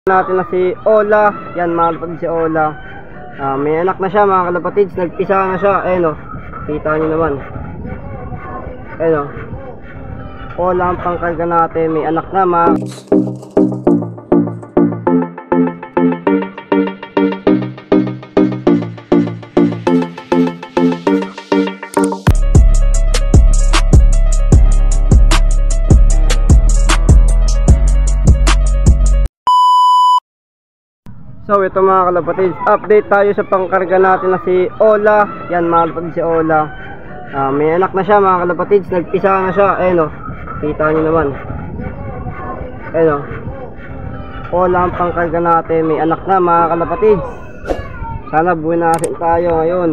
Natin na si Ola. Yan mga kalapatids, si Ola. May anak na siya mga kalapatids. Nagpisa na siya. Ayun o. Kita nyo naman. Ayun o. Ola ang pangkarga natin. May anak na mga. So ito mga kalapatids, update tayo sa pangkarga natin na si Ola. Yan mga kalapatids, si Ola. May anak na siya mga kalapatids. Nagpisa na siya. Ayun o. Kita nyo naman. Ayun o. Ola ang pangkarga natin. May anak na mga kalapatids. Sana buhay natin tayo ngayon.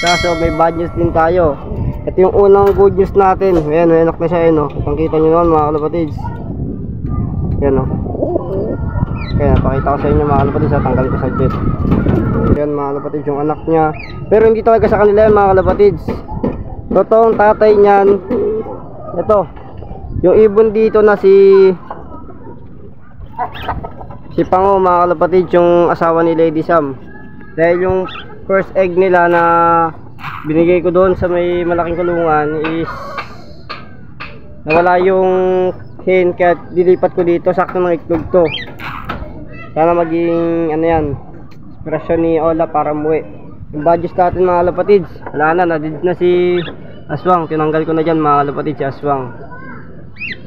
Kaso may bad news din tayo. Ito yung unang good news natin. Ayan, may anak na siya. Ayun o. Pangkita nyo naman mga kalapatids. Ayan o. Kaya pakita ko sa inyo mga kalapatids, tanggalin ko sa bit. Yan mga kalapatids yung anak niya. Pero hindi talaga sa kanila yan mga kalapatids. Totoong tatay niyan. Ito. Yung ibon dito na si Pango mga kalapatids, yung asawa ni Lady Sam. Dahil yung first egg nila na binigay ko doon sa may malaking kulungan is nawala yung hen, kaya dilipat ko dito. Sakto ng itlog to. Sana maging ano yan, inspirasyon ni Ola para muwi. Yung badges natin mga kalapatids, wala na, nadid na si Aswang. Tinanggal ko na dyan mga kalapatids, si Aswang.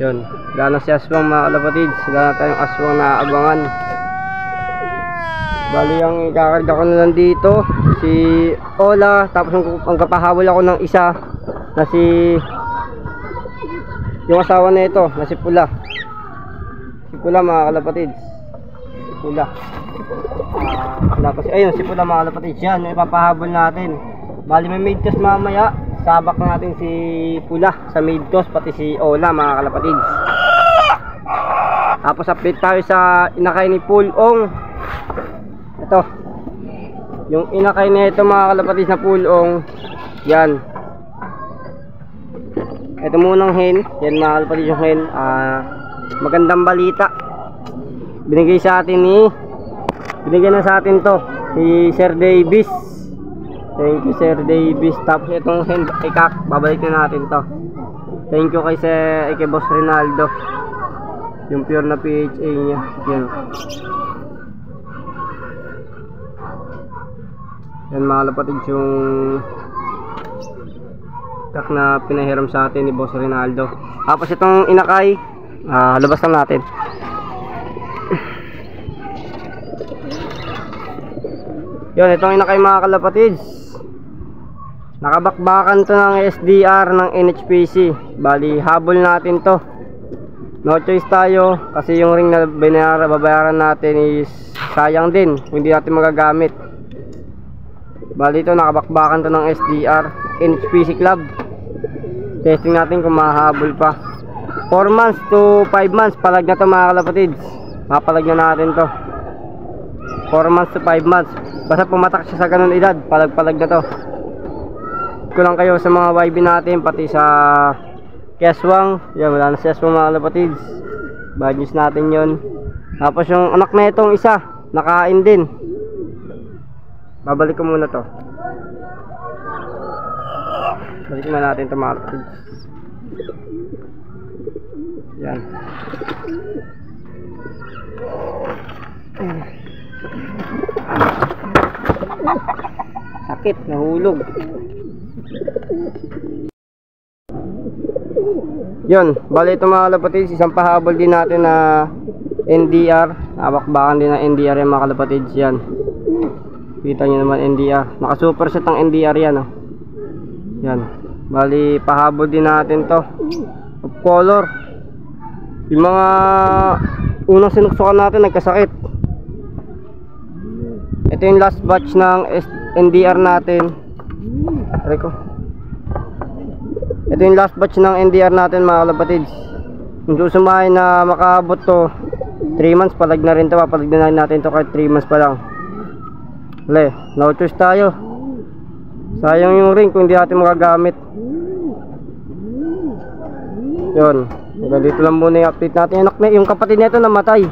Yun, wala na si Aswang mga kalapatids. Wala na tayong Aswang na abangan. Bali ang ikakarga ko na lang dito si Ola. Tapos ang kapahabol ako ng isa na si yung asawa na ito, na si Pula. Si Pula mga kalapatids, Pula. Ayun si Pula mga kalapatids. Yan yung ipapahabol natin. Bali may maid toss mamaya. Sabak natin si Pula sa maid toss, pati si Ola mga kalapatids. Tapos update tayo sa inakay ni Pulong. Ito yung inakay na ito mga kalapatids na Pulong. Yan. Ito munang hen. Yan mga kalapatids yung hen. Magandang balita. Binigay na sa atin to si Sir Davis. Thank you Sir Davis. Tapos itong hen ikak, babalik na natin to. Thank you kay Boss Rinaldo, yung pure na PHA niya. Yan. Yan mga kalapatids yung ikak na pinahiram sa atin ni Boss Rinaldo. Tapos itong inakay, labas lang natin. Yun, itong inakay mga kalapatids, nakabakbakan to ng SDR ng NHPC. Bali habol natin to. No choice tayo kasi yung ring na babayaran natin is sayang din kung hindi natin magagamit. Bali ito nakabakbakan to ng SDR NHPC Club. Testing natin kung mahabol pa. 4 months to 5 months palag na to mga kalapatids. Mapalag na natin to 4 months to 5 months. Basta pumatak siya sa ganun edad, palag-palag na to. Ko lang kayo sa mga YB natin, pati sa Aswang. Yan, wala na si Aswang mga kalapatids. Bad news natin yon. Tapos yung anak na itong isa, nakain din. Babalik ko muna to. Balikin na natin ito mga kalapatids. Yan. Sakit, nahulog. Yun, bali ito mga kalapatids, isang pahabol din natin na NDR. Abakbakan din ng NDR yan mga kalapatids. Yan, kita nyo naman NDR. Naka super set ang NDR yan oh. Yan, bali pahabol din natin to of color. Yung mga unang sinuksukan natin nagkasakit. Ito yung last batch ng NDR natin. Ito yung last batch ng NDR natin mga kalapatids. Kung susumahin na makaabot to 3 months, palag na rin to. Papalag na natin to kahit 3 months pa lang. Wala, no choice tayo. Sayang yung ring kung hindi natin magagamit. Yun, dito lang muna yung update natin. Yung kapatid nito namatay.